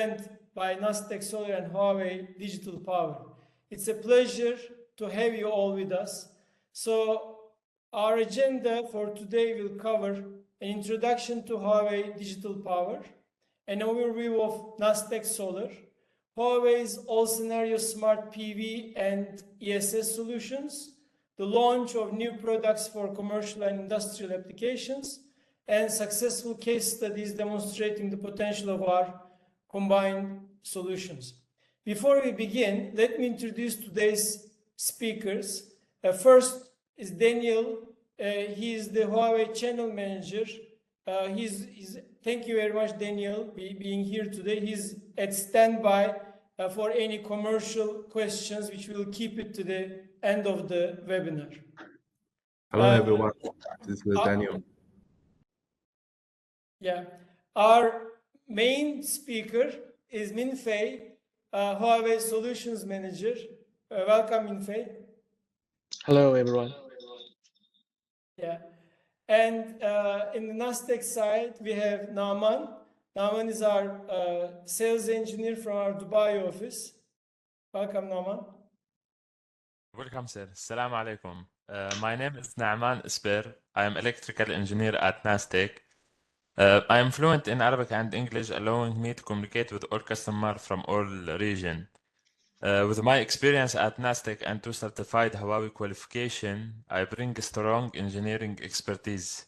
event by Nastech Solar and Huawei Digital Power. It's a pleasure to have you all with us. So our agenda for today will cover an introduction to Huawei Digital Power, an overview of Nastech Solar, Huawei's all-scenario smart PV and ESS solutions, the launch of new products for commercial and industrial applications, and successful case studies demonstrating the potential of our combined solutions. Before we begin, let me introduce today's speakers. First is Daniel. He is the Huawei channel manager. Thank you very much, Daniel, being here today. He's at standby for any commercial questions, which we'll keep it to the end of the webinar. Hello, everyone. This is Daniel. Yeah. Our main speaker is Minfei, Huawei Solutions Manager. Welcome, Minfei. Hello, everyone. Yeah. And in the Nastech side, we have Naman. Naman is our sales engineer from our Dubai office. Welcome, Naman. Welcome, sir. Assalamu alaikum. My name is Naaman Isber. I am electrical engineer at Nastech. I am fluent in Arabic and English, allowing me to communicate with all customers from all regions. With my experience at Nastech and 2 certified Huawei qualification, I bring strong engineering expertise.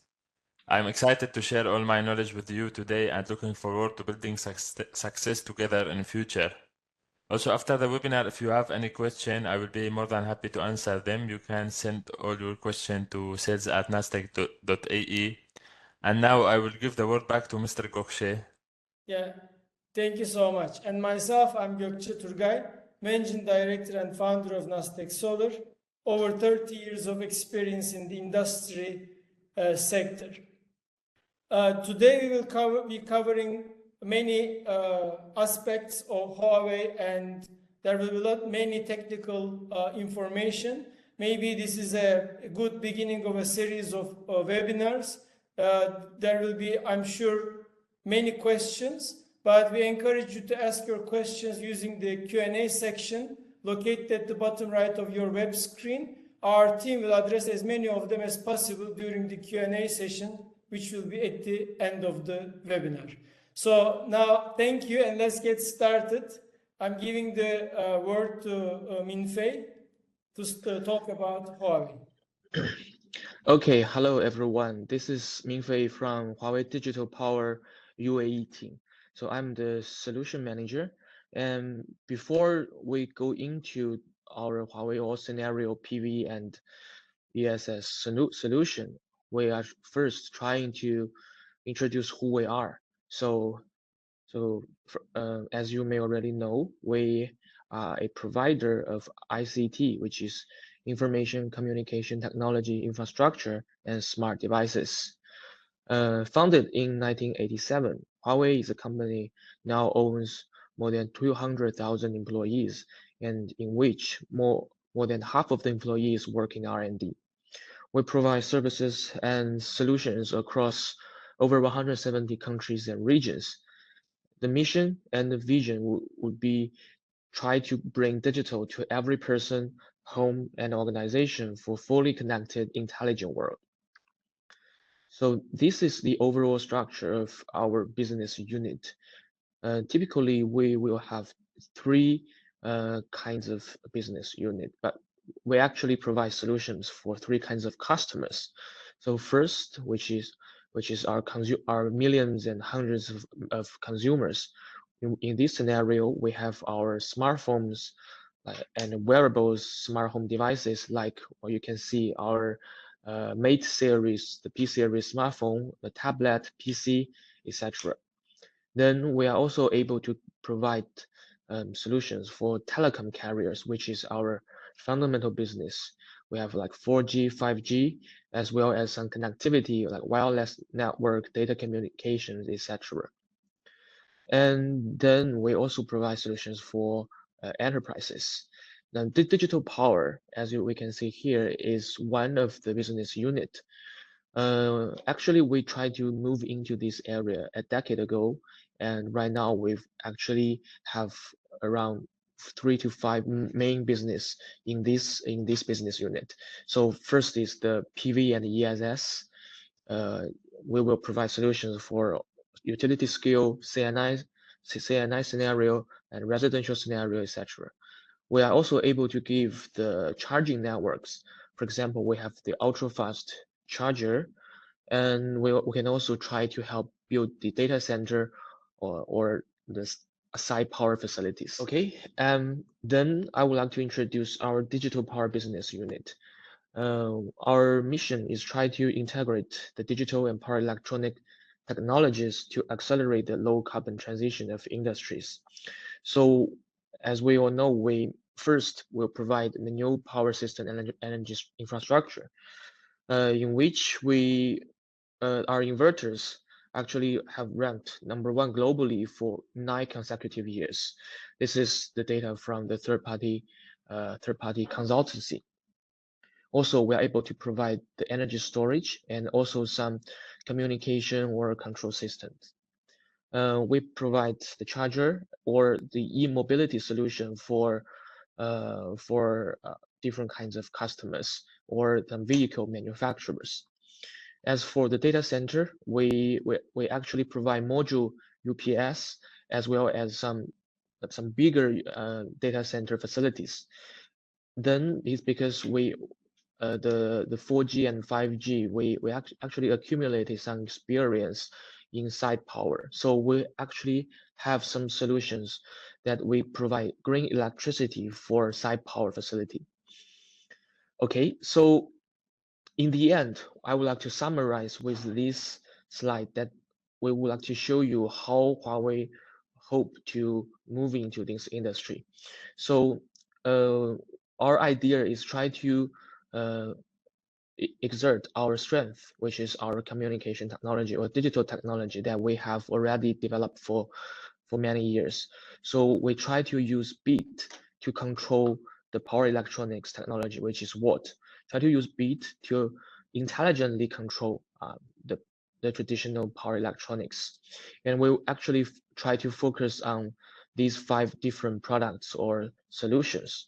I'm excited to share all my knowledge with you today and looking forward to building success together in the future. Also, after the webinar, if you have any question, I will be more than happy to answer them. You can send all your questions to sales@nastech.ae. And now I will give the word back to Mr. Gökçe. Yeah, thank you so much. And myself, I'm Gökçe Turgay, Managing Director and founder of Nastech Solar, over 30 years of experience in the industry sector. Today we will be covering many aspects of Huawei, and there will be many technical information. Maybe this is a good beginning of a series of webinars. There will be, I'm sure, many questions, but we encourage you to ask your questions using the Q&A section located at the bottom right of your web screen. Our team will address as many of them as possible during the Q&A session, which will be at the end of the webinar. So now, thank you, and let's get started. I'm giving the word to Minfei to talk about Huawei. Okay, hello, everyone. This is Minfei from Huawei Digital Power UAE team. So I'm the solution manager. And before we go into our Huawei all scenario PV and ESS solution, we are first trying to introduce who we are. So as you may already know, we are a provider of ICT, which is information communication technology infrastructure and smart devices. Founded in 1987, Huawei is a company now owns more than 200,000 employees, and in which more than half of the employees work in R&D. We provide services and solutions across over 170 countries and regions. The mission and the vision would be try to bring digital to every person, home, and organization for fully connected, intelligent world. So this is the overall structure of our business unit. Typically, we will have 3 kinds of business unit, but we actually provide solutions for 3 kinds of customers. So first, which is our millions and hundreds of consumers. In this scenario, we have our smartphones and wearables, smart home devices, like what you can see our Mate series, the P series smartphone, the tablet, PC, etc. Then we are also able to provide solutions for telecom carriers, which is our fundamental business. We have like 4G, 5G, as well as some connectivity like wireless network, data communications, etc. And then we also provide solutions for enterprises. Now, the digital power, as we can see here, is one of the business unit. Actually, we tried to move into this area a decade ago, And right now we've actually have around 3 to 5 main business in this business unit. So first is the PV and ESS. We will provide solutions for utility scale, CNI scenario, and residential scenario, etc. We are also able to give the charging networks. For example, we have the ultra-fast charger, and we can also try to help build the data center or the side power facilities. Okay, then I would like to introduce our digital power business unit. Our mission is try to integrate the digital and power electronic technologies to accelerate the low carbon transition of industries. So as we all know, we first will provide the new power system and energy infrastructure, in which our inverters actually have ranked #1 globally for 9 consecutive years. This is the data from the third-party consultancy. Also, we are able to provide the energy storage and also some communication or control systems. We provide the charger or the e-mobility solution for different kinds of customers or the vehicle manufacturers. As for the data center, we actually provide module UPS as well as some bigger data center facilities. Then it's because the 4G and 5G, we actually accumulated some experience in side power. So we actually have some solutions that we provide green electricity for side power facility. Okay, so in the end, I would like to summarize with this slide that we would like to show you how Huawei hope to move into this industry. So our idea is try to exert our strength, which is our communication technology or digital technology that we have already developed for many years. So we try to use beat to control the power electronics technology, which is what? Try to use beat to intelligently control the traditional power electronics. And we actually try to focus on these 5 different products or solutions.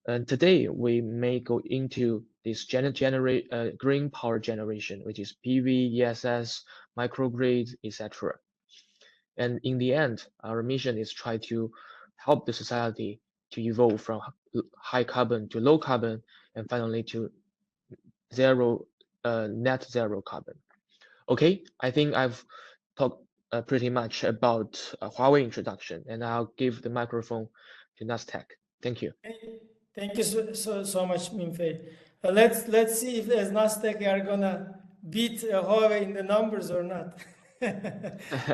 And today we may go into this green power generation, which is PV, ESS, microgrid, etc. And in the end, our mission is try to help the society to evolve from high carbon to low carbon, and finally to net zero carbon. Okay, I think I've talked pretty much about Huawei introduction, and I'll give the microphone to Nastech. Thank you. Thank you so much, Minfei. Let's see if as Nastech are gonna beat Huawei in the numbers or not.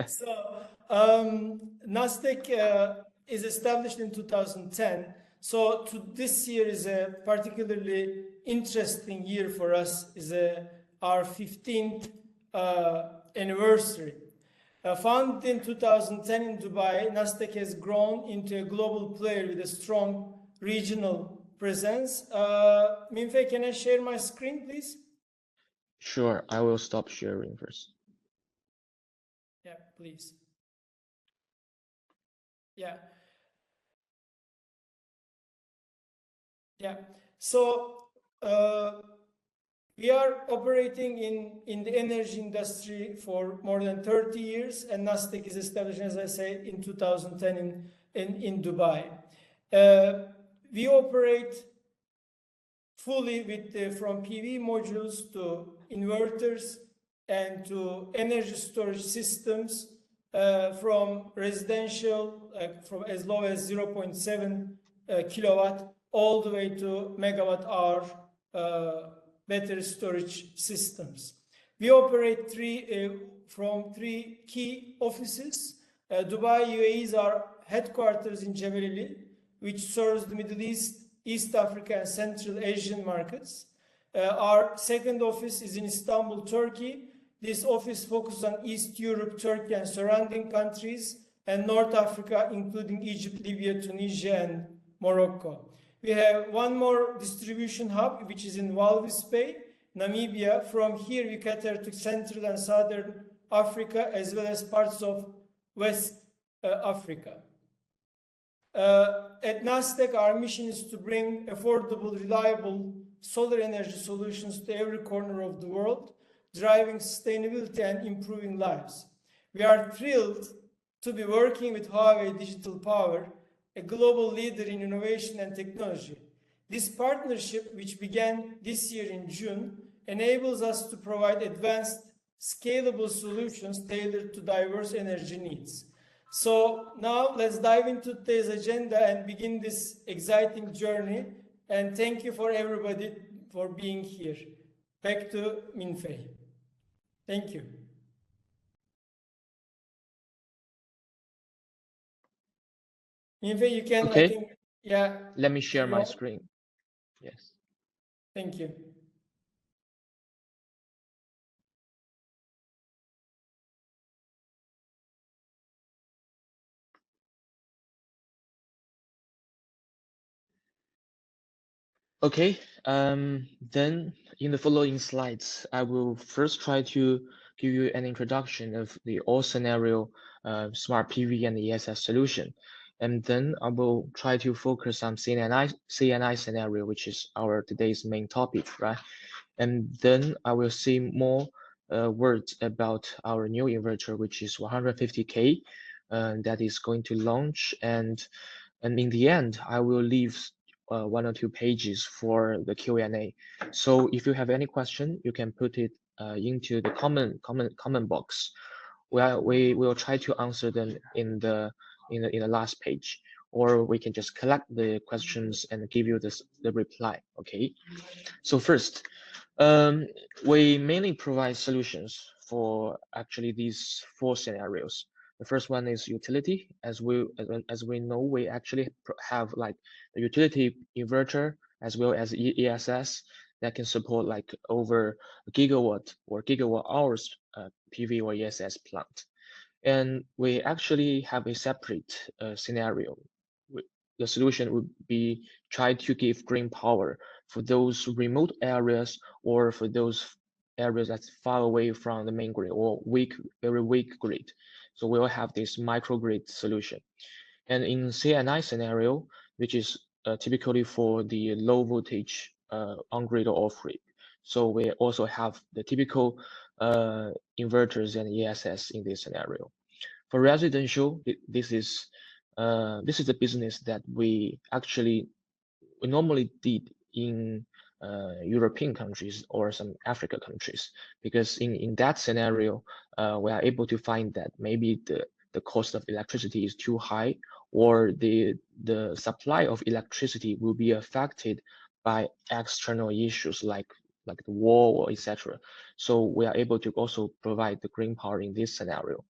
So Nastech is established in 2010. So this year is a particularly interesting year for us. Is our 15th anniversary. Founded in 2010 in Dubai, Nastech has grown into a global player with a strong regional presence. Minfei, can I share my screen, please? Sure, I will stop sharing first. Yeah, please. Yeah. Yeah. So we are operating in the energy industry for more than 30 years, and Nastech is established, as I say, in 2010 in Dubai. We operate fully with from PV modules to inverters and to energy storage systems, from residential, from as low as 0.7 kilowatt all the way to megawatt hour battery storage systems. We operate from three key offices. Dubai, UAE is our headquarters in Jebel, which serves the Middle East, East Africa, and Central Asian markets. Our second office is in Istanbul, Turkey. This office focuses on East Europe, Turkey, and surrounding countries, and North Africa, including Egypt, Libya, Tunisia, and Morocco. We have one more distribution hub, which is in Walvis Bay, Namibia. From here, we cater to Central and Southern Africa, as well as parts of West Africa. At Nastech, our mission is to bring affordable, reliable solar energy solutions to every corner of the world, driving sustainability and improving lives. We are thrilled to be working with Huawei Digital Power, a global leader in innovation and technology. This partnership, which began this year in June, enables us to provide advanced, scalable solutions tailored to diverse energy needs. So now let's dive into today's agenda and begin this exciting journey. And thank you for everybody for being here. Back to Minfei. Thank you. Minfei, you can, Okay. I think, yeah. Let me share my screen. Yes. Thank you. Okay, then in the following slides, I will first try to give you an introduction of the all scenario smart PV and ESS solution. And then I will try to focus on CNI scenario, which is our today's main topic, right? And then I will say more words about our new inverter, which is 150K, that is going to launch. And in the end, I will leave 1 or 2 pages for the Q&A. So if you have any question, you can put it into the comment box. We will try to answer them in the last page, or we can just collect the questions and give you the reply. Okay. So first, we mainly provide solutions for actually these 4 scenarios. The first one is utility. As we know, we actually have like a utility inverter as well as ESS that can support like over a gigawatt or gigawatt hours PV or ESS plant. And we actually have a separate scenario. The solution would be try to give green power for those remote areas or for those areas that's far away from the main grid or very weak grid. So we'll have this microgrid solution. And in CNI scenario, which is typically for the low voltage on-grid or off-grid. So we also have the typical inverters and ESS in this scenario. For residential, this is the business that we normally did in European countries or some Africa countries, because in that scenario, we are able to find that maybe the cost of electricity is too high, or the supply of electricity will be affected by external issues like the war or etc. So we are able to also provide the green power in this scenario.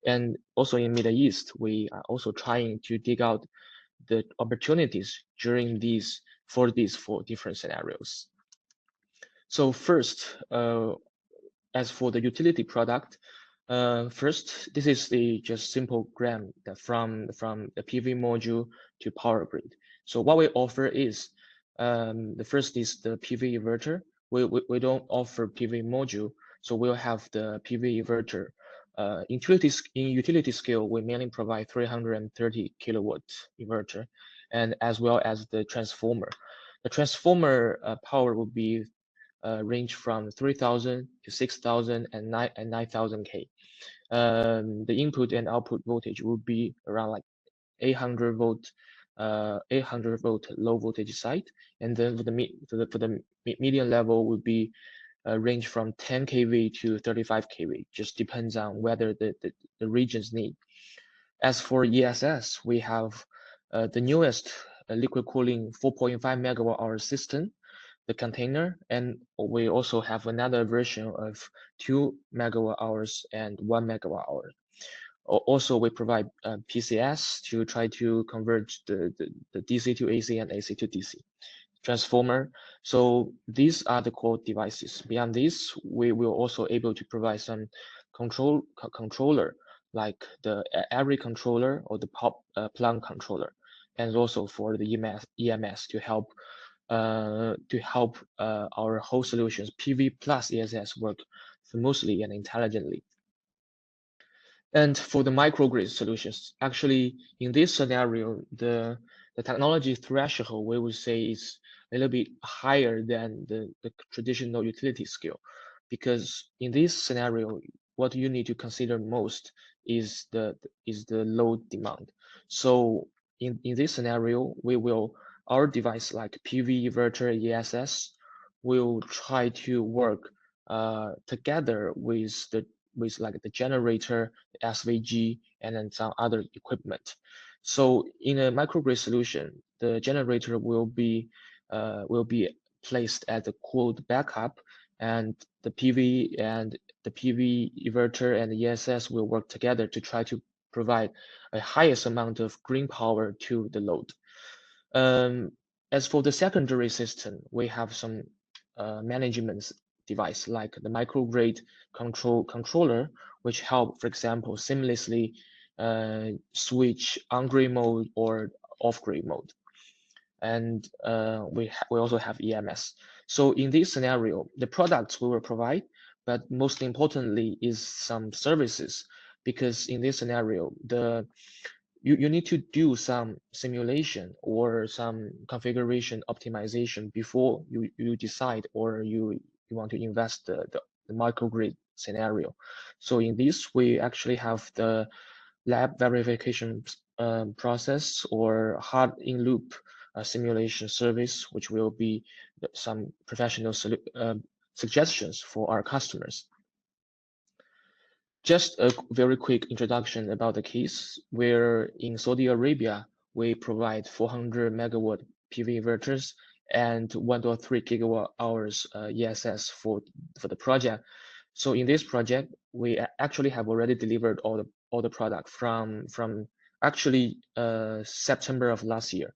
And also in Middle East, we are also trying to dig out the opportunities during these 4 different scenarios. So first, as for the utility product, first, this is the just simple gram that from the PV module to power grid. So what we offer is the first is the PV inverter. We don't offer PV module, so we'll have the PV inverter. In utility scale, we mainly provide 330 kilowatt inverter, and as well as the transformer. The transformer power will be range from 3,000 to 6,000 and 9,000 K. The input and output voltage will be around like 800 volt low voltage side, and then for the medium level would be range from 10 kV to 35 kV, just depends on whether the regions need. As for ESS, we have the newest liquid cooling 4.5 megawatt hour system, the container, and we also have another version of 2 megawatt hours and 1 megawatt hour. Also, we provide PCS to try to convert the DC to AC and AC to DC. Transformer. So these are the core devices. Beyond this, we will also able to provide some controller, like the area controller or the plant controller, and also for the EMS to help our whole solutions, PV plus ESS, work smoothly and intelligently. And for the microgrid solutions, actually, in this scenario, the technology threshold, we would say, is a little bit higher than the traditional utility scale, because in this scenario, what you need to consider most is the load demand. So in this scenario, our device like PV, inverter, ESS will try to work together with like the generator, the SVG, and then some other equipment. So in a microgrid solution, the generator will be placed as a cooled backup, and the PV inverter and the ESS will work together to try to provide a highest amount of green power to the load. As for the secondary system, we have some management device like the microgrid controller, which help, for example, seamlessly switch on-grid mode or off-grid mode. And we also have EMS. So in this scenario, the products we will provide, but most importantly is some services, because in this scenario, you need to do some simulation or some configuration optimization before you decide or you want to invest the microgrid scenario. So in this, we actually have the lab verification process or hard in-loop simulation service, which will be some professional suggestions for our customers. Just a very quick introduction about the case, where in Saudi Arabia, we provide 400 megawatt PV inverters and 1.3 gigawatt hours ESS for the project. So in this project, we actually have already delivered all the product from actually September of last year.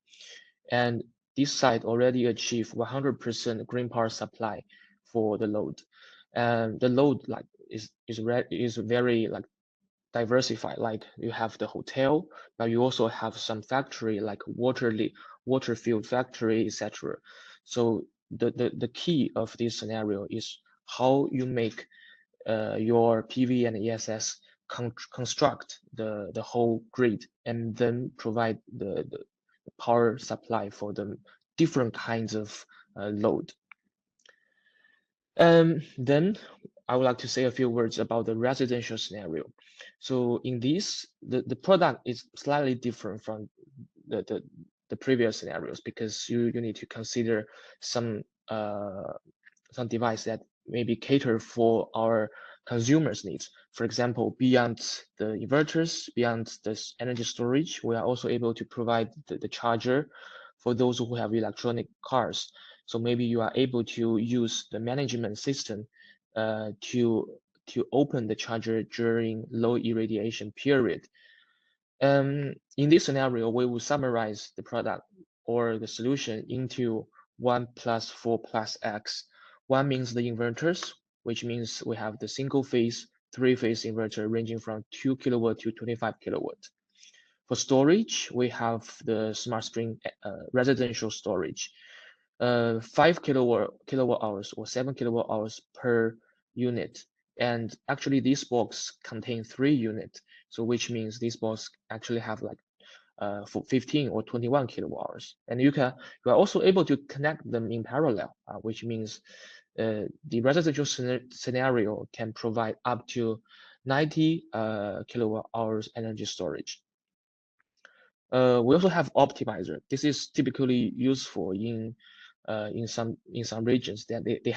And this site already achieved 100% green power supply for the load. And the load is very like diversified. Like you have the hotel, but you also have some factory like water field factory, etc. So the key of this scenario is how you make your PV and ESS construct the whole grid and then provide the power supply for the different kinds of load. Then I would like to say a few words about the residential scenario. So in this, the product is slightly different from the previous scenarios, because you need to consider some device that maybe cater for our consumers' needs. For example, beyond the inverters, beyond the energy storage, we are also able to provide the charger for those who have electronic cars. So maybe you are able to use the management system to open the charger during low irradiation period. In this scenario, we will summarize the product or the solution into 1 plus 4 plus X. One means the inverters, which means we have the single phase, 3-phase inverter ranging from 2 kilowatt to 25 kilowatt. For storage, we have the Smart Spring residential storage, 5 kilowatt hours or 7 kilowatt hours per unit. And actually this box contains 3 units. So which means this box actually have like for 15 or 21 kilowatt hours. And you are also able to connect them in parallel, which means the residential scenario can provide up to 90 kilowatt hours energy storage. We also have optimizer. This is typically useful in some regions that they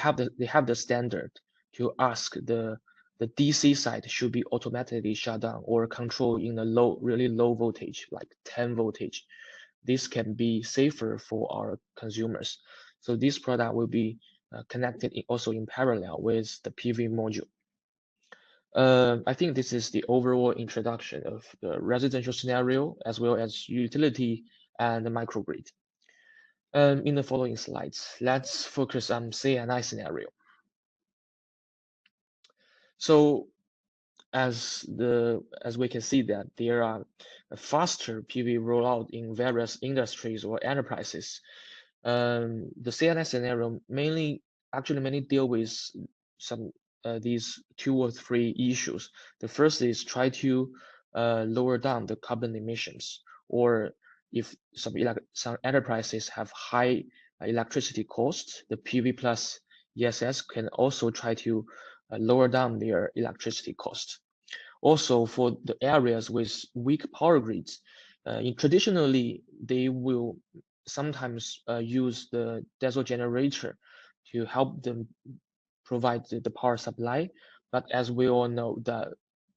have the standard to ask the DC side should be automatically shut down or controlled in a really low voltage, like 10 voltage. This can be safer for our consumers. So this product will be connected also in parallel with the PV module. I think this is the overall introduction of the residential scenario as well as utility and the microgrid. In the following slides, let's focus on C&I scenario. So as we can see that there are a faster PV rollout in various industries or enterprises. The C&I scenario mainly deal with some these 2 or 3 issues. The first is try to lower down the carbon emissions, or if some enterprises have high electricity costs, the PV plus ESS can also try to lower down their electricity costs. Also, for the areas with weak power grids, traditionally they will sometimes use the diesel generator to help them provide the power supply. But as we all know,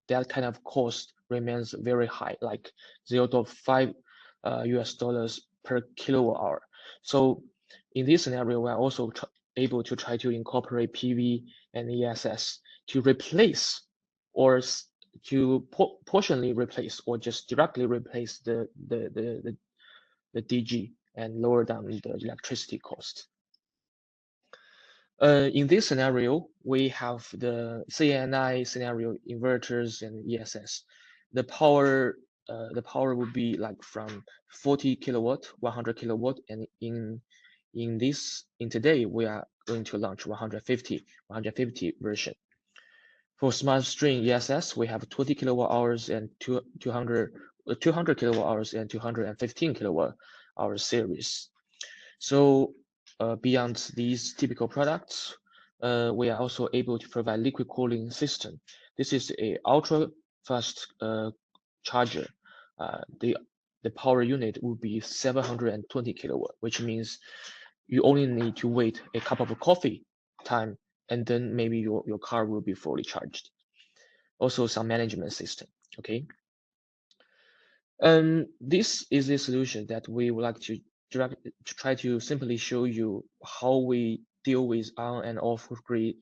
that kind of cost remains very high, like $0.5 US dollars per kilowatt hour. So in this scenario, we are also able to try to incorporate PV and ESS to replace or to portionally replace or just directly replace the DG and lower down the electricity cost. In this scenario, we have the CNI scenario inverters and ESS. The power would be like from 40 kilowatt, 100 kilowatt, and in today we are going to launch 150 version. For smart string ESS, we have 20 kilowatt hours and 200 kilowatt hours and 215 kilowatt hour series. So beyond these typical products, we are also able to provide liquid cooling system. This is a ultra fast charger. The power unit will be 720 kilowatt, which means you only need to wait a cup of coffee time, and then maybe your car will be fully charged. Also some management system, okay? This is a solution that we would like to try to simply show you how we deal with on and off grid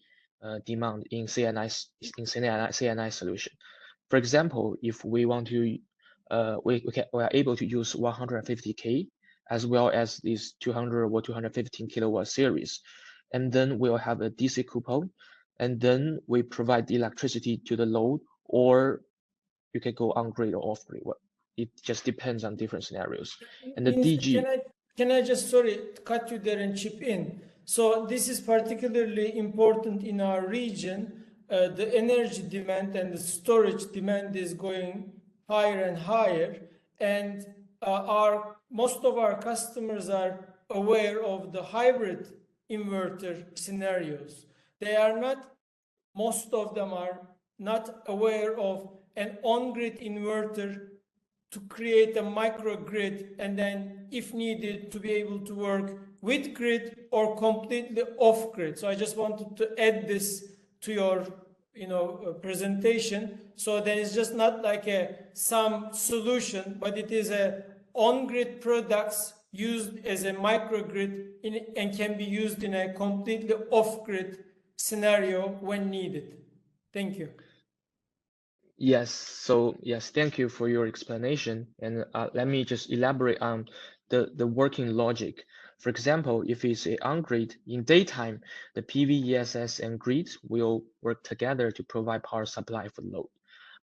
demand in CNI solution. For example, if we want to, we are able to use 150K as well as this 200 or 215 kilowatt series, and then we'll have a DC coupon, and then we provide the electricity to the load, or you can go on grid or off grid. It just depends on different scenarios. And the DG. Can I just, sorry, cut you there and chip in? So this is particularly important in our region. The energy demand and the storage demand is going higher and higher. And most of our customers are aware of the hybrid inverter scenarios. Most of them are not aware of an on-grid inverter to create a microgrid, and then if needed to be able to work with grid or completely off grid. So I just wanted to add this to your presentation. So there is just not like some solution, but it is a on-grid products used as a microgrid and can be used in a completely off-grid scenario when needed. Thank you. Yes, so yes, thank you for your explanation. And let me just elaborate on the working logic. For example, if it's a on-grid, in daytime, the PV, ESS, and grid will work together to provide power supply for load.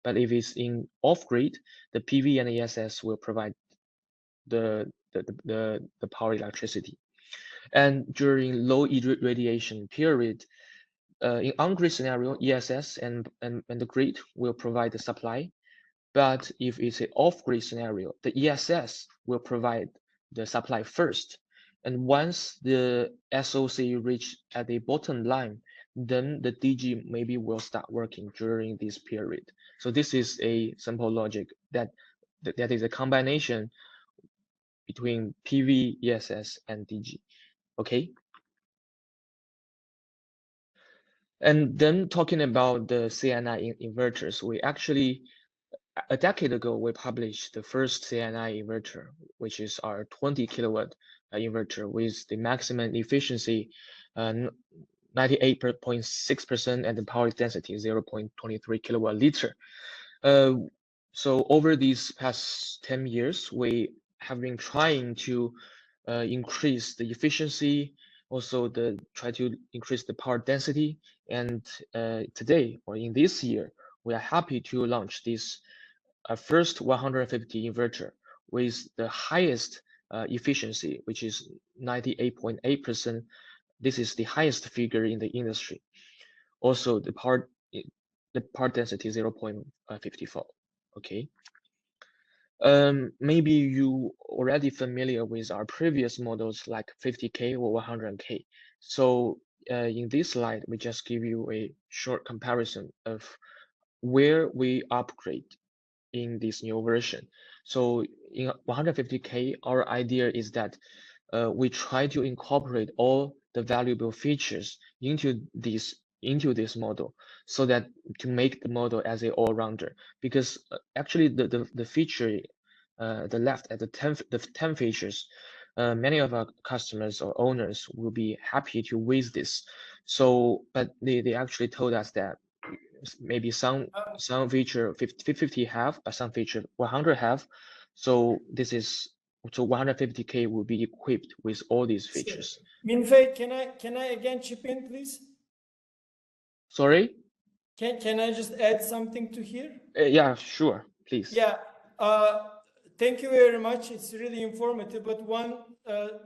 But if it's in off-grid, the PV and ESS will provide the power electricity. And during low irradiation period, in on-grid scenario, ESS and the grid will provide the supply. But if it's an off-grid scenario, the ESS will provide the supply first. And once the SOC reach at the bottom line, then the DG maybe will start working during this period. So this is a simple logic that is a combination between PV, ESS, and DG. Okay. And then talking about the CNI inverters, we actually, a decade ago, we published the first CNI inverter, which is our 20 kilowatt inverter with the maximum efficiency 98.6% and the power density 0.23 kilowatt liter. So over these past 10 years, we have been trying to increase the efficiency, also try to increase the power density. And today, or in this year, we are happy to launch this first 150 inverter with the highest efficiency, which is 98.8%. This is the highest figure in the industry. Also, the power density 0.54. Okay. Maybe you already familiar with our previous models like 50K or 100K. So in this slide, we just give you a short comparison of where we upgrade in this new version. So in 150K, our idea is that we try to incorporate all the valuable features into this model, so that to make the model as a all-rounder. Because actually the feature, the left at the 10 features, many of our customers or owners will be happy to with this. So, but they actually told us that maybe some feature 50 have, but some feature 100 have. So this is, so 150K will be equipped with all these features. Minfei, can I again chip in, please? Sorry? Can I just add something to here? Yeah, sure, please. Yeah, thank you very much. It's really informative. But one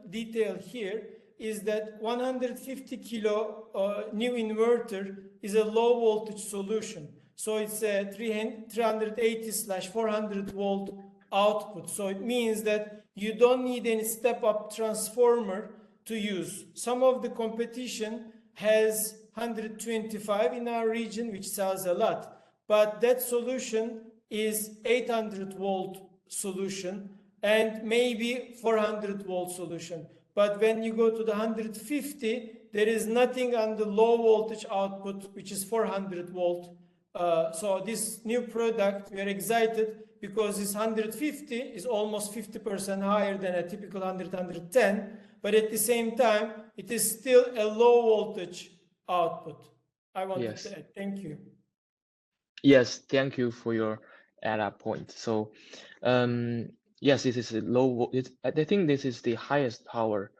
detail here is that 150 kilo new inverter is a low voltage solution. So it's a 380/400 volt output. So it means that you don't need any step-up transformer to use. Some of the competition has 125 in our region, which sells a lot. But that solution is 800 volt solution and maybe 400 volt solution. But when you go to the 150, there is nothing on the low voltage output, which is 400 volt. So this new product, we are excited because this 150 is almost 50% higher than a typical 110, but at the same time, it is still a low voltage output. I wanted to add. Thank you. Yes, thank you for your add-up point. So, yes, this is a low. I think this is the highest power.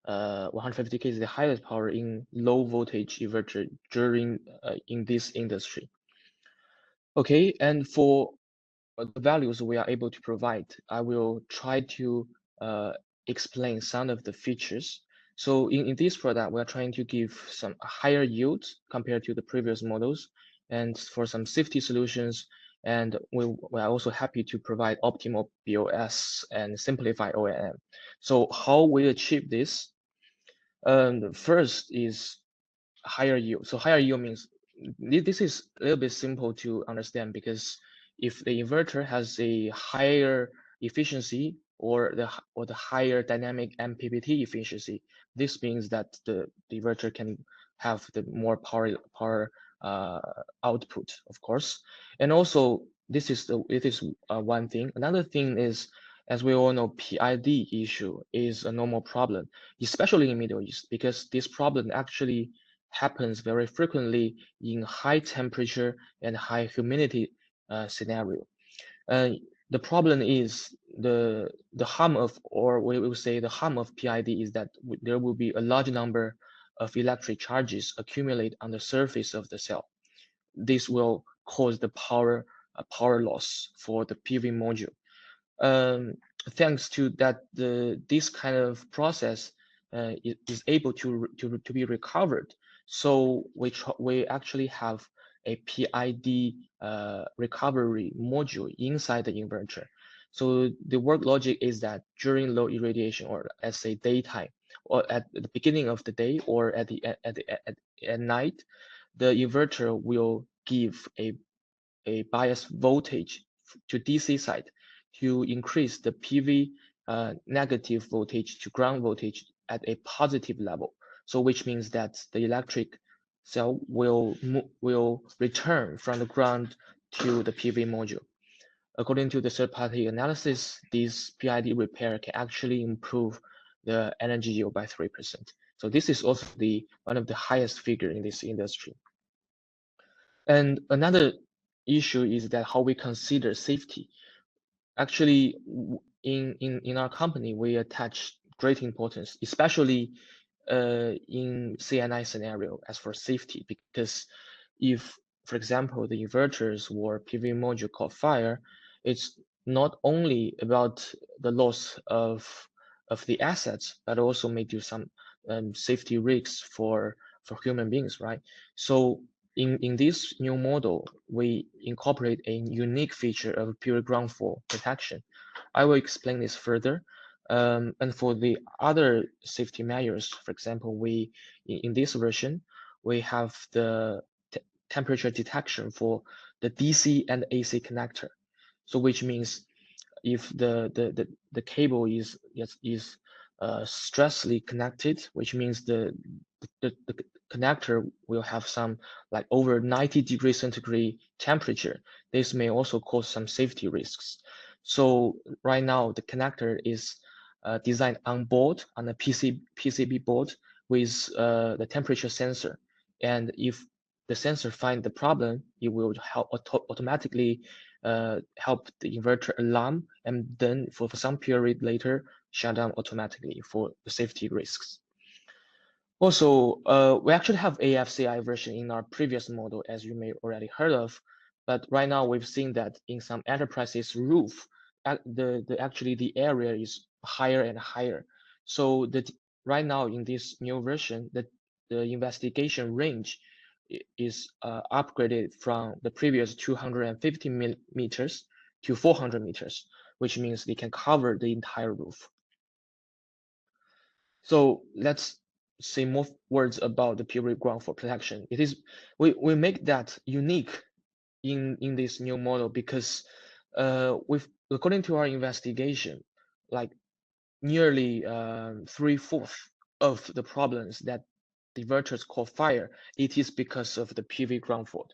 150K is the highest power in low voltage inverter during in this industry. Okay, and for the values we are able to provide, I will try to explain some of the features. So in this product, we are trying to give some higher yields compared to the previous models, and for some safety solutions. And we are also happy to provide optimal BOS and simplify O&M. So how we achieve this? First is higher yield. So higher yield means this is a little bit simple to understand, because if the inverter has a higher efficiency or the higher dynamic MPPT efficiency, this means that the inverter can have the more power output, of course. And also it is one thing. Another thing is, as we all know, PID issue is a normal problem, especially in Middle East, because this problem actually happens very frequently in high temperature and high humidity scenario. The problem is the harm of, or we will say the harm of PID is that there will be a large number of electric charges accumulate on the surface of the cell. This will cause the power loss for the PV module. Thanks to that, this kind of process is able to be recovered. So we actually have a PID recovery module inside the inverter. So the work logic is that during low irradiation, or let's say daytime, or at the beginning of the day, or at night, the inverter will give a bias voltage to DC side to increase the PV negative voltage to ground voltage at a positive level. So which means that the electric cell will return from the ground to the PV module. According to the third-party analysis, this PID repair can actually improve the energy yield by 3%. So this is also one of the highest figure in this industry. And another issue is that how we consider safety. Actually, in our company, we attach great importance, especially in CNI scenario, as for safety, because if, for example, the inverters or PV module caught fire, it's not only about the loss of the assets, but also may do some safety risks for human beings, right? So in this new model, we incorporate a unique feature of pure ground fault protection. I will explain this further. And for the other safety measures, for example, in this version, we have the temperature detection for the DC and AC connector. So which means if the cable is stressly connected, which means the connector will have some like over 90 degrees centigrade temperature. This may also cause some safety risks. So right now the connector is designed on board on a PCB board with the temperature sensor. And if the sensor finds the problem, it will help automatically help the inverter alarm, and then for some period later shut down automatically for the safety risks. Also, we actually have AFCI version in our previous model, as you may already heard of, but right now we've seen that in some enterprises roof, actually the area is higher and higher. So right now in this new version, the investigation range is upgraded from the previous 250 meters to 400 meters, which means they can cover the entire roof. So let's say more words about the pure ground fault protection. It is we make that unique in this new model because according to our investigation, like nearly 3/4 of the problems that the inverters caught fire, it is because of the PV ground fault.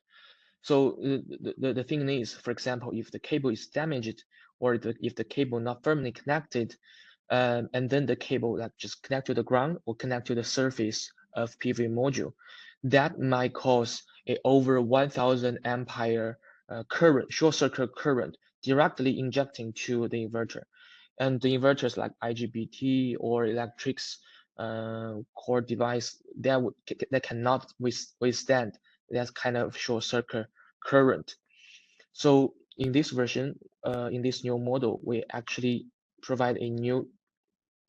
So the thing is, for example, if the cable is damaged or if the cable not firmly connected, and then the cable that just connect to the ground or connect to the surface of PV module, that might cause a over 1000 ampere current, short circuit current directly injecting to the inverter. And the inverters like IGBT or electrics core device that cannot withstand that kind of short circuit current. So in this version, in this new model, we actually provide a new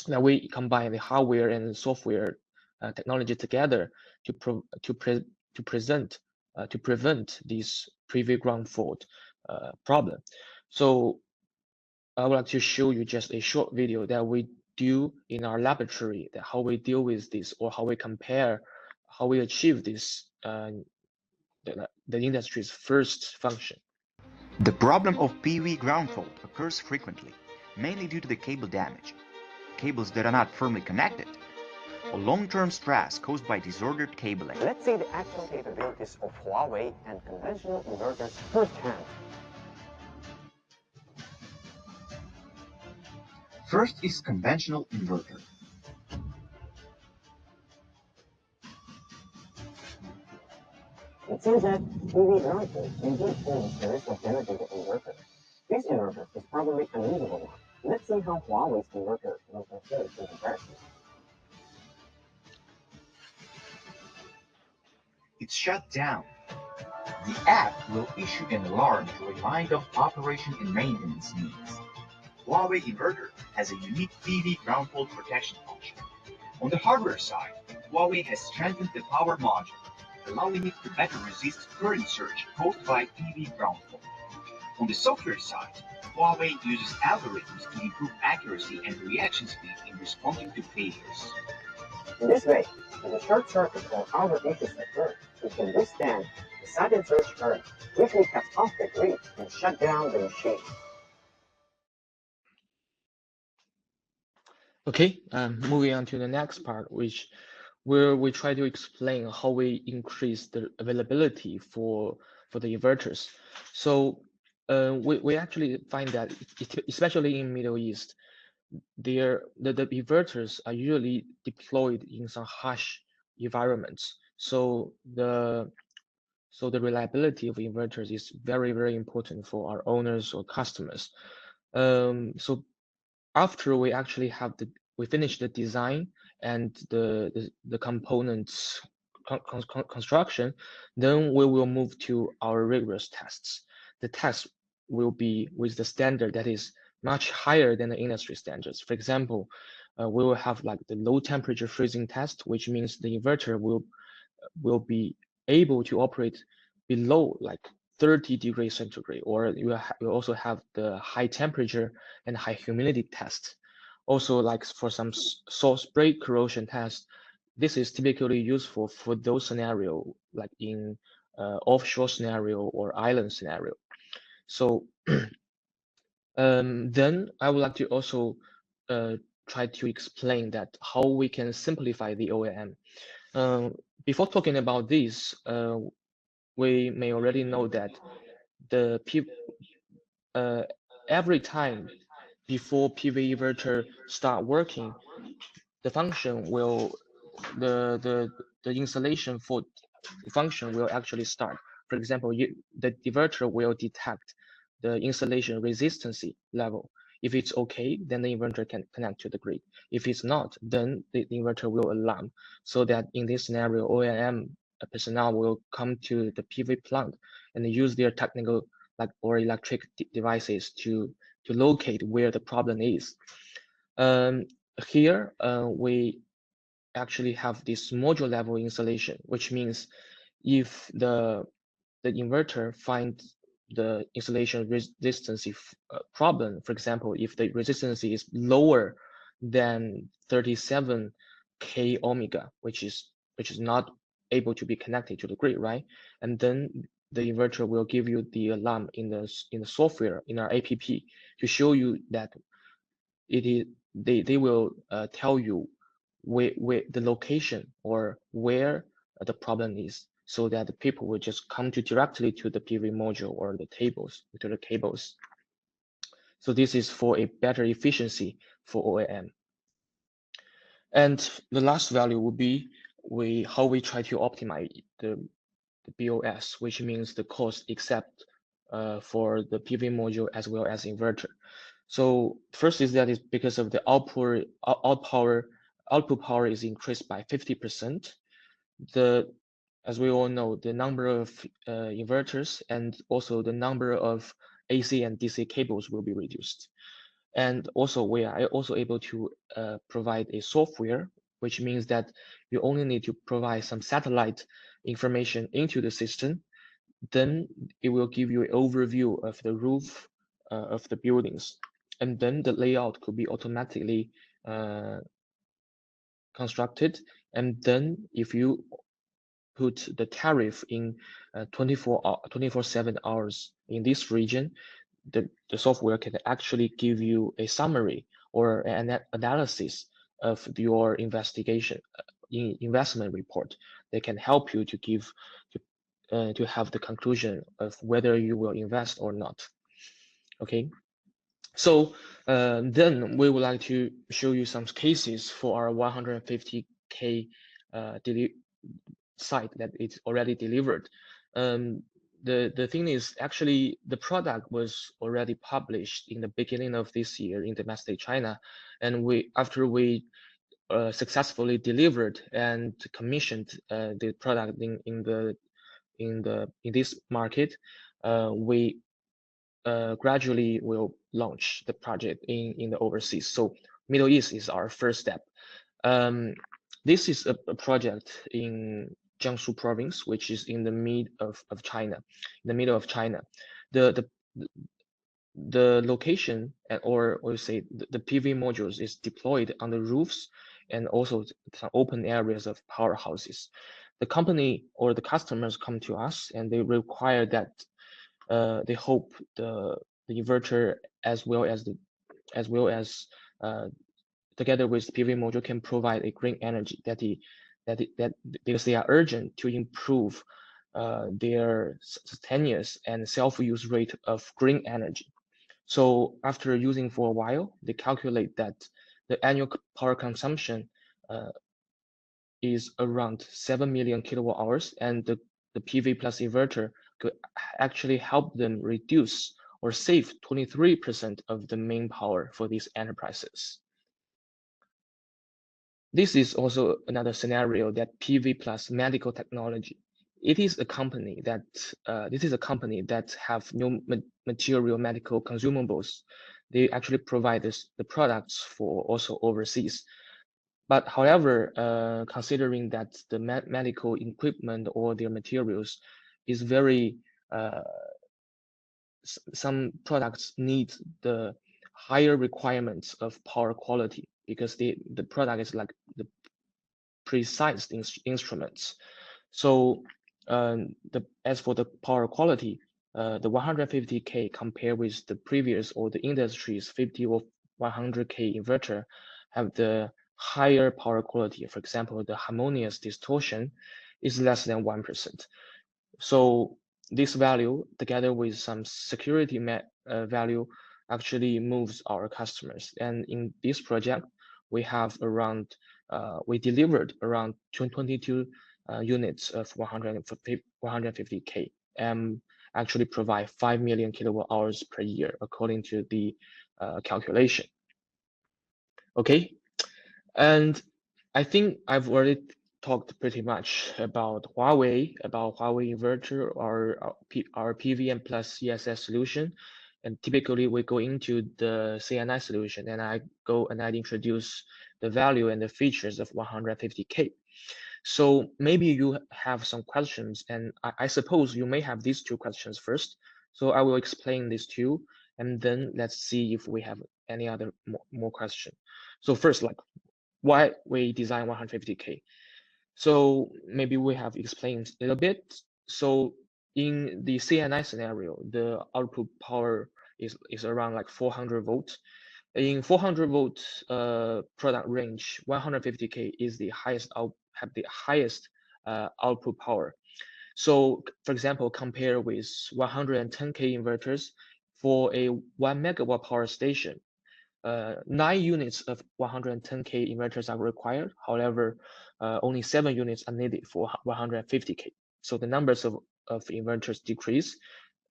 that we combine the hardware and software technology together to prevent this PV ground fault problem. So I would like to show you just a short video that we do in our laboratory, that how we deal with this or how we compare, how we achieve this, the industry's first function. The problem of PV ground fault occurs frequently, mainly due to the cable damage, cables that are not firmly connected, or long-term stress caused by disordered cabling. Let's see the actual capabilities of Huawei and conventional inverters firsthand. First is conventional inverter. It seems that PV ground fault indeed forms the risk of damaging the inverter. This inverter is probably an usable one. Let's see how Huawei's inverter will perform in comparison. It's shut down. The app will issue an alarm to remind of operation and maintenance needs. Huawei inverter has a unique PV ground fault protection function. On the hardware side, Huawei has strengthened the power module, allowing it to better resist current surge caused by PV ground fault. On the software side, Huawei uses algorithms to improve accuracy and reaction speed in responding to failures. In this way, if a short circuit or other issues occur, it can withstand the sudden surge current, quickly cut off the grid and shut down the machine. Okay, moving on to the next part, where we try to explain how we increase the availability for the inverters. So we actually find that, especially in Middle East, the inverters are usually deployed in some harsh environments. So the reliability of inverters is very, very important for our owners or customers. So after we actually we finish the design and the components construction, then we will move to our rigorous tests. The tests will be with the standard that is much higher than the industry standards. For example, we will have like the low temperature freezing test, which means the inverter will be able to operate below like 30 degrees centigrade, or you also have the high temperature and high humidity test. Also, like for some salt spray corrosion test, this is typically useful for those scenario, like in offshore scenario or island scenario. So then I would like to also try to explain that how we can simplify the OEM. Before talking about this, we may already know that the every time before PV inverter start working, the function will the installation for function will actually start. For example, the inverter will detect the installation resistance level. If it's okay, then the inverter can connect to the grid. If it's not, then the inverter will alarm. So that in this scenario, OEM personnel will come to the PV plant and use their technical or electric devices to locate where the problem is. Here, we actually have this module level installation, which means if the inverter finds the installation resistance problem, for example, if the resistance is lower than 37K omega, which is not able to be connected to the grid, right? And then the inverter will give you the alarm in the software, in our app, to show you that it is they will tell you where the location or where the problem is, so that the people will just come directly to the PV module or the cables. So this is for a better efficiency for OEM. And the last value would be how we try to optimize the BOS, which means the cost except for the PV module as well as inverter. So first is that is because of the output power is increased by 50%. As we all know, the number of inverters and also the number of AC and DC cables will be reduced. And also we are also able to provide a software, which means that you only need to provide some satellite information into the system. Then it will give you an overview of the roof of the buildings. And then the layout could be automatically constructed. And then if you put the tariff in 24/7 hours in this region, the software can actually give you a summary or an analysis of your investment report. They can help you to have the conclusion of whether you will invest or not. Okay, so then we would like to show you some cases for our 150K site that it's already delivered. The thing is, actually, the product was already published in the beginning of this year in domestic China, and after we successfully delivered and commissioned the product in this market, we gradually will launch the project in the overseas. So Middle East is our first step. This is a project in Jiangsu province, which is in the middle of China. The location, or you say the PV modules, is deployed on the roofs and also some open areas of powerhouses. The company or the customers come to us and they require that they hope the inverter as well as together with the PV module can provide a green energy that because they are urgent to improve their sustainability and self-use rate of green energy. So after using for a while, they calculate that the annual power consumption is around 7 million kilowatt hours, and the PV plus inverter could actually help them reduce or save 23% of the main power for these enterprises. This is also another scenario that PV plus medical technology. It is a company that have no material medical consumables. They actually provide the products for also overseas. But however, considering that the medical equipment or their materials is very some products need the higher requirements of power quality because the product is like the precise instruments. So as for the power quality, the 150K compared with the previous or the industry's 50 or 100K inverter have the higher power quality. For example, the harmonious distortion is less than 1%. So this value, together with some security value, actually moves our customers. And in this project, we have around, we delivered around 22 units of 150K and actually provide 5 million kilowatt hours per year, according to the calculation. Okay, and I think I've already talked pretty much about Huawei inverter or our PV and plus ESS solution. And typically we go into the CNI solution and I introduce the value and the features of 150K. So maybe you have some questions, and I suppose you may have these two questions first. So I will explain these two, and then let's see if we have any other more question. So first, like why we design 150K. So maybe we have explained a little bit. So in the CNI scenario, the output power is around like 400 volts. In 400 volt product range, 150K is the highest output power. So for example, compare with 110K inverters for a 1 megawatt power station. 9 units of 110K inverters are required. However, only 7 units are needed for 150K. So the numbers of inverters decrease.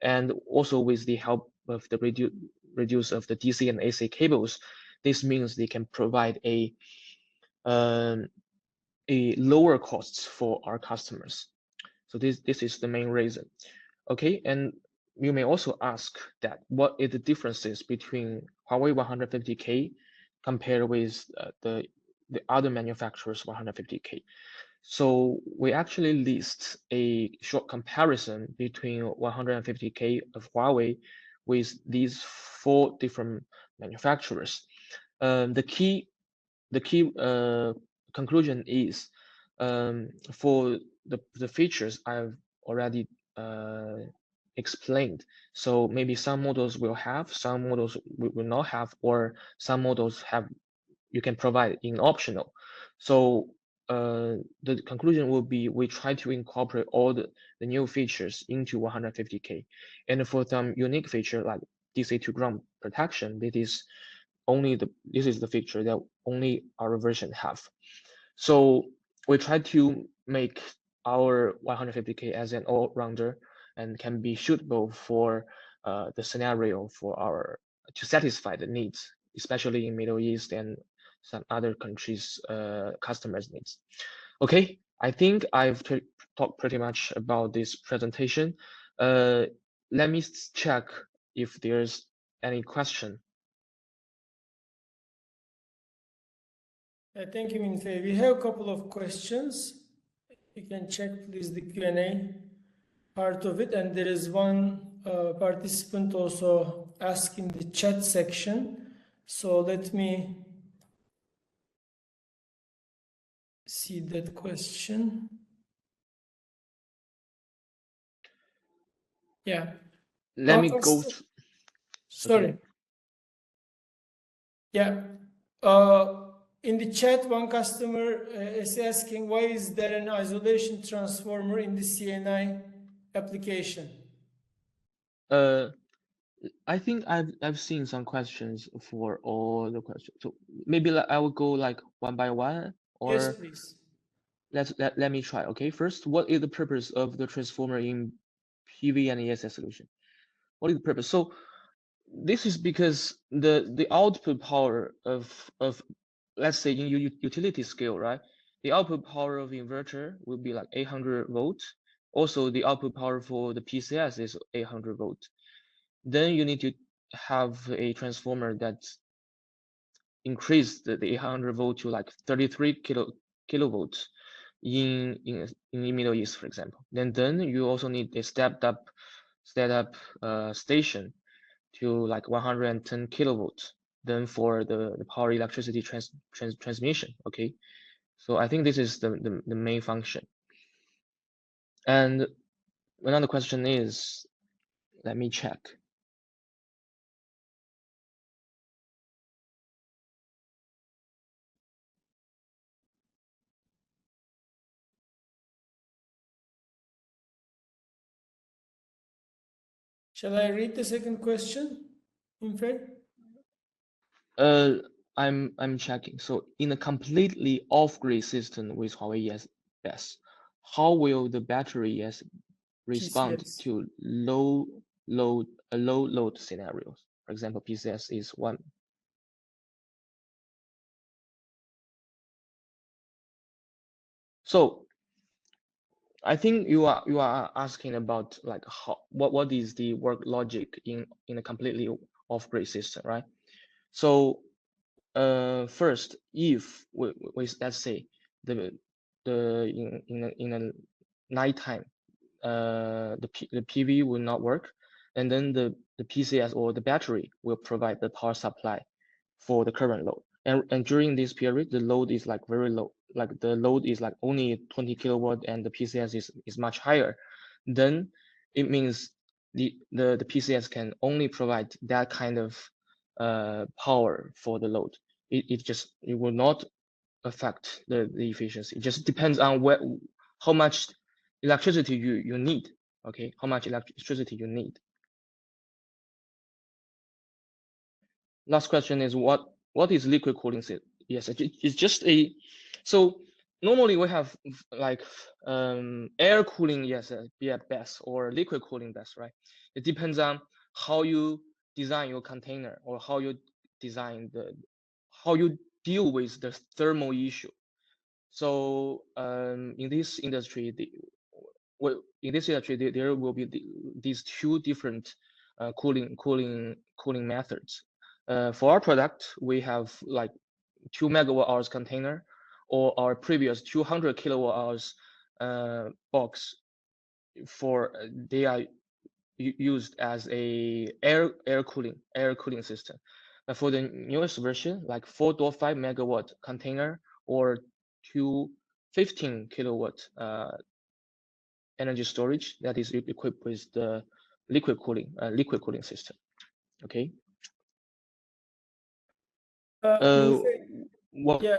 And also with the help of the reduce of the DC and AC cables, this means they can provide a lower costs for our customers. So this is the main reason. Okay, and you may also ask that what is the differences between Huawei 150K compared with the other manufacturers 150K. So we actually list a short comparison between 150K of Huawei with these 4 different manufacturers. The key conclusion is for the features I've already explained. So maybe some models will have, some models will not have, or some models have, you can provide in optional. So the conclusion will be we try to incorporate all the new features into 150K. And for some unique feature like DC to ground protection, this is the feature that only our version have. So we try to make our 150K as an all-rounder and can be suitable for the scenario to satisfy the needs, especially in Middle East and some other countries' customers' needs. Okay, I think I've talked pretty much about this presentation. Let me check if there's any question. Thank you, Minfei. We have a couple of questions. You can check, please, the Q&A part of it. And there is one participant also asking the chat section. So let me see that question. Yeah. Let me go. Sorry. Okay. Yeah. In the chat, one customer is asking, why is there an isolation transformer in the CNI application? I think I've seen some questions for all the questions. So maybe I will go like one by one, or yes, please. Let me try. Okay, first, what is the purpose of the transformer in PV and ESS solution? What is the purpose? So this is because the output power of let's say in utility scale, right? The output power of inverter will be like 800 volts. Also, the output power for the PCS is 800 volts. Then you need to have a transformer that increase the 800 volt to like 33 kilovolts in the Middle East, for example. Then you also need a stepped up station to like 110 kilovolts. Then for the power electricity transmission. Okay, so I think this is the main function. And another question is, let me check. Shall I read the second question, Infer? I'm checking. So in a completely off-grid system with Huawei ESS, how will the battery ESS respond PCS. to low load scenarios? For example, PCS is one. So I think you are asking about like what is the work logic in a completely off-grid system, right? So first, if we let's say in a nighttime, the PV will not work, and then the PCS or the battery will provide the power supply for the current load. And during this period, the load is like very low, like the load is like only 20 kilowatt, and the PCS is much higher. Then it means the PCS can only provide that kind of power for the load. It will not affect the efficiency. It just depends on how much electricity you need. Okay, how much electricity you need. Last question is what is liquid cooling? Yes, it's just a, so normally we have like air cooling, yes, be at best, or liquid cooling best, right? It depends on how you design your container, or how you design how you deal with the thermal issue. So in this industry, there will be these two different cooling methods. For our product, we have like 2 megawatt hours container, or our previous 200 kilowatt hours box. They are used as a air cooling system. But for the newest version, like 4.5 megawatt container, or 215 kilowatt energy storage, that is equipped with the liquid cooling system. Okay. Yeah.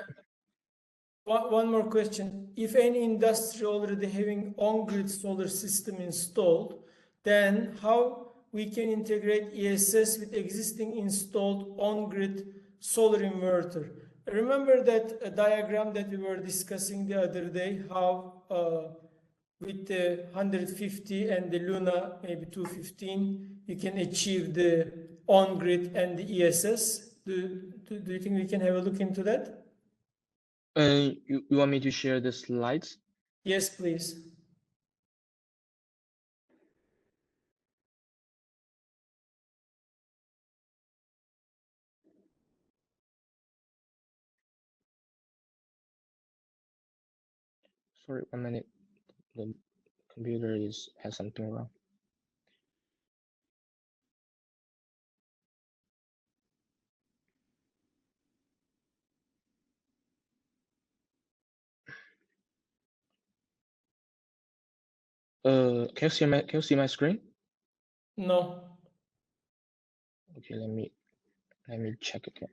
One more question. If any industry already having on-grid solar system installed, then how we can integrate ESS with existing installed on-grid solar inverter? Remember that diagram that we were discussing the other day, how with the 150 and the Luna, maybe 215, you can achieve the on-grid and the ESS. Do you think we can have a look into that? You want me to share the slides? Yes, please. Sorry, 1 minute. The computer has something wrong. Can you see my screen? No. Okay, let me check again.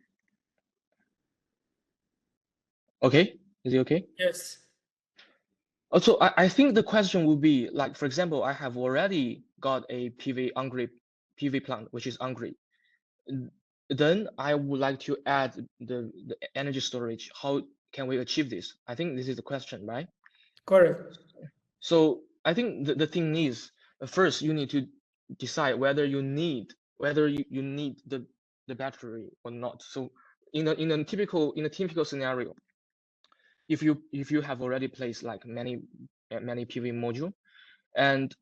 Okay, is it okay? Yes. Also, I think the question would be like, for example, I have already got a PV on-grid PV plant, which is on-grid. Then I would like to add the energy storage. How can we achieve this? I think this is the question, right? Correct. So I think the thing is, first you need to decide whether you need the battery or not. So in a typical scenario, if you have already placed like many PV module, and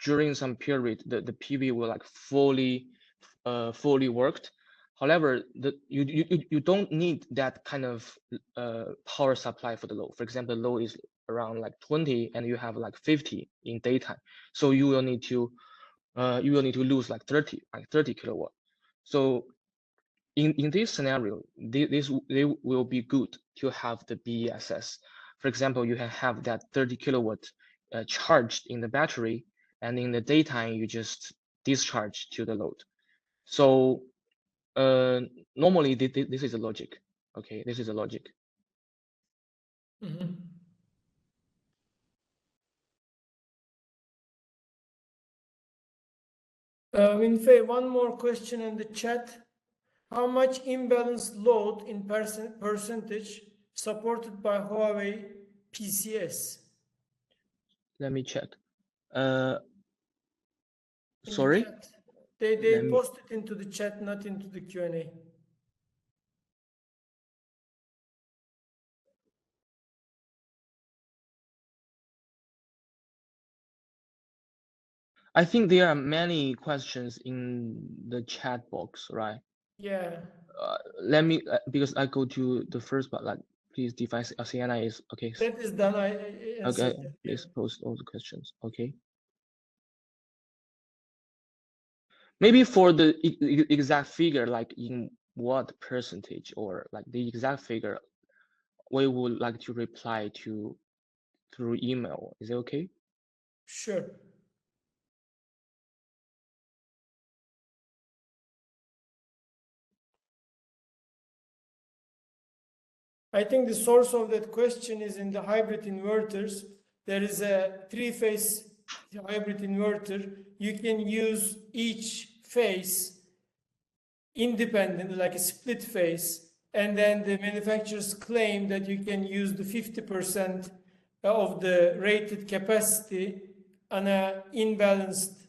during some period the PV will like fully worked, However, you don't need that kind of power supply for the load. For example, the load is around like 20 and you have like 50 in daytime. So you will need to lose like 30 kilowatt. So in this scenario, they will be good to have the BESS. For example, you can have that 30 kilowatt charged in the battery, and in the daytime you just discharge to the load. So normally this is a logic. Okay, this is a logic. Mm-hmm. Minfei, one more question in the chat. How much imbalanced load in percentage supported by Huawei PCS? Let me check. In Sorry? the chat. They posted into the chat, not into the Q&A. I think there are many questions in the chat box, right? Yeah. Let me, because I go to the first part, like, please define CNI is, okay. That is done. I Okay, that, please post all the questions, okay. Maybe for the exact figure, like in what percentage or like the exact figure, we would like to reply to through email. Is it okay? Sure. I think the source of that question is in the hybrid inverters. There is a three-phase hybrid inverter. You can use each phase independently, like a split phase, and then the manufacturers claim that you can use the 50% of the rated capacity on an imbalanced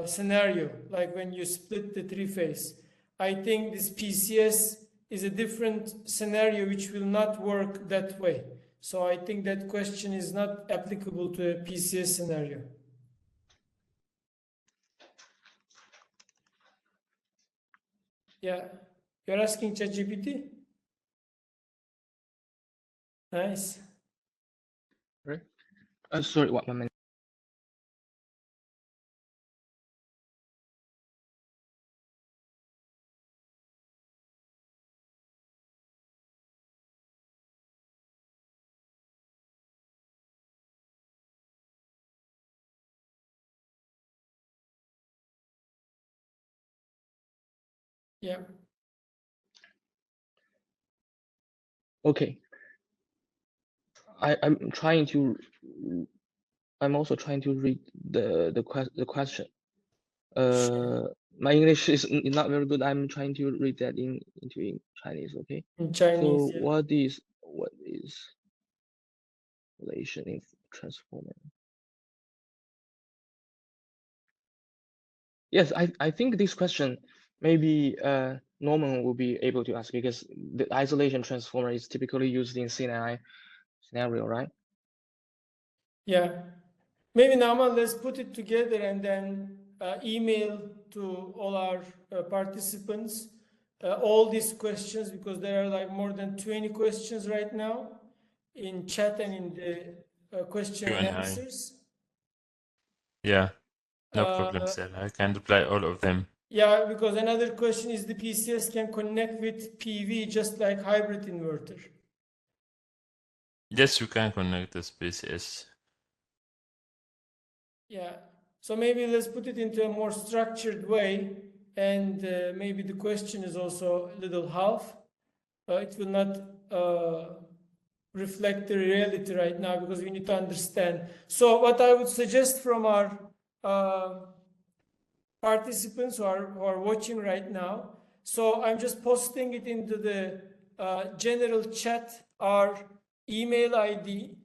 scenario, like when you split the three-phase. I think this PCS is a different scenario which will not work that way. So I think that question is not applicable to a PCS scenario. Yeah, you're asking ChatGPT? Nice. Right. Sorry, what minute? Yeah. Okay. I'm also trying to read the question. My English is not very good. I'm trying to read that into Chinese. Okay. In Chinese. So Yeah. what is relation in transformer? Yes, I think this question maybe Norman will be able to ask, because the isolation transformer is typically used in CNI scenario, right? Yeah. Maybe Naman, let's put it together and then email to all our participants all these questions, because there are like more than 20 questions right now in chat and in the question and Q&A. answers. Yeah, no problem, sir. I can reply all of them. Yeah, because another question is the PCS can connect with PV just like hybrid inverter. Yes, you can connect this PCS. Yeah, so maybe let's put it into a more structured way, and maybe the question is also a little half. It will not reflect the reality right now, because we need to understand. So what I would suggest from our participants who are watching right now, so I'm just posting it into the general chat, our email ID.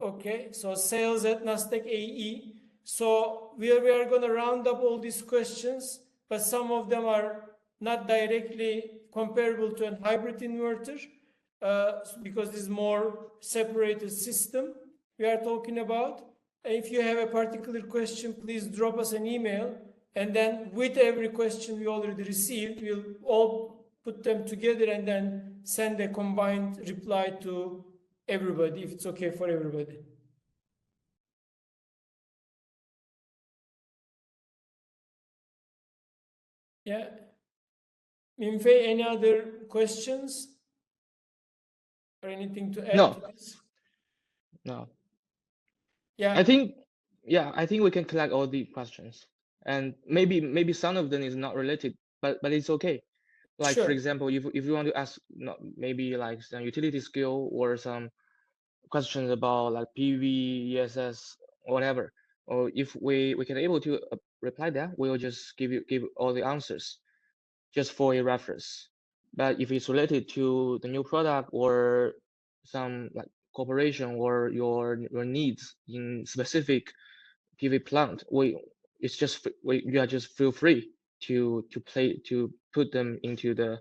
Okay, so sales@Nastech AE. So we are going to round up all these questions, but some of them are not directly comparable to a hybrid inverter, because this is more separated system we are talking about. If you have a particular question, please drop us an email, And then with every question we already received, we'll all put them together and then send a combined reply to everybody, if it's okay for everybody. Yeah. Minfei, any other questions or anything to add to this? No. Yeah. I think we can collect all the questions, and maybe some of them is not related, but it's okay. Like Sure. for example, if you want to ask maybe like some utility skill or some questions about like PV, ESS, whatever, or if we can able to reply that, we'll just give all the answers just for a reference. But if it's related to the new product or some like cooperation or your needs in specific PV plant, you are just feel free to put them into the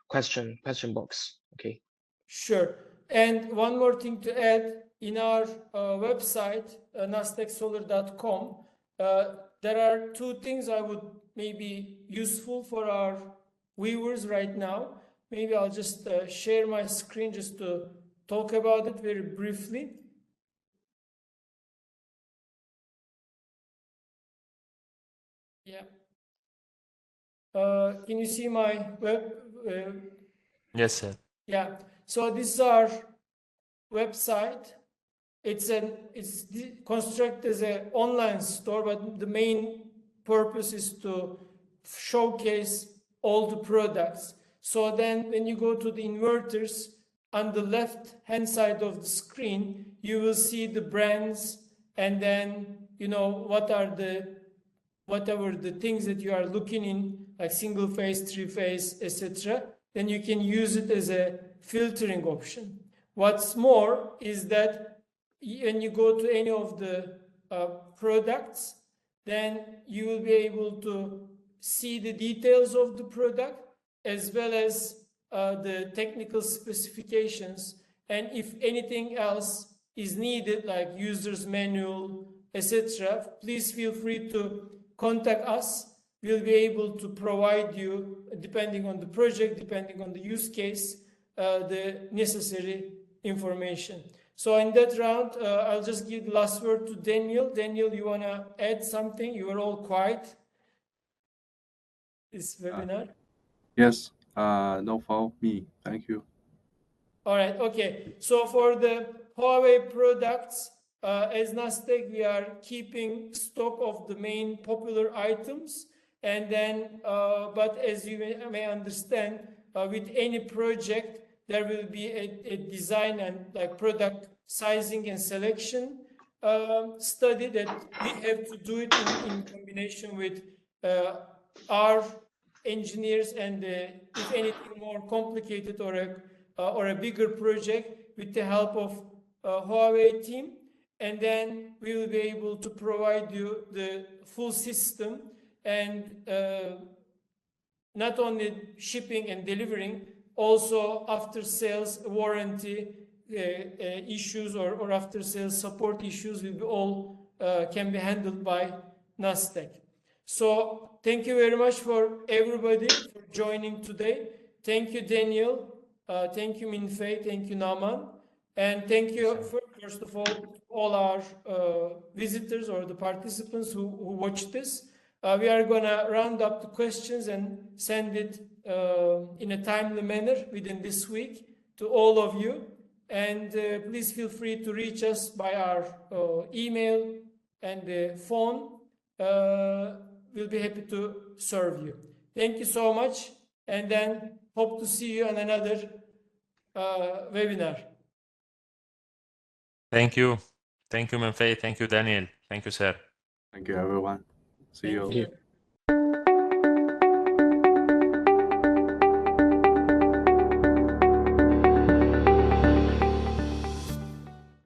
question box. Okay. Sure. And one more thing to add, in our website, nastechsolar.com, there are two things I would maybe useful for our viewers right now. Maybe I'll just share my screen just to talk about it very briefly. Yeah. Can you see my web? Yes, sir. Yeah. So this is our website. It's constructed as an online store, but the main purpose is to showcase all the products. So then when you go to the inverters, on the left hand side of the screen, you will see the brands, and then what are whatever the things that you are looking in, like single phase, three phase, etc. Then you can use it as a filtering option. What's more is that when you go to any of the products, then you will be able to see the details of the product as well as the technical specifications. And if anything else is needed, like user's manual, etc., please feel free to contact us. We'll be able to provide you, depending on the project, depending on the use case, the necessary information. So in that round, I'll just give the last word to Daniel. Daniel, you want to add something? You were all quiet this webinar. Yes, no for me. Thank you. All right, okay. So for the Huawei products, as Nastech, we are keeping stock of the main popular items. And then, but as you may understand, with any project, there will be a design and like product sizing and selection study that we have to do it in combination with our engineers, and if anything more complicated or a bigger project, with the help of Huawei team. And then we will be able to provide you the full system, and not only shipping and delivering, also after sales warranty issues or after sales support issues will be all can be handled by Nastech. So thank you very much for everybody for joining today. Thank you, Daniel. Thank you, Minfei. Thank you, Naman. And thank you, first of all our visitors or the participants who watched this. We are going to round up the questions and send it in a timely manner within this week to all of you. And please feel free to reach us by our email and phone. We'll be happy to serve you. Thank you so much. And then hope to see you on another webinar. Thank you. Thank you, Minfei. Thank you, Daniel. Thank you, sir. Thank you, everyone. See you. Thank you.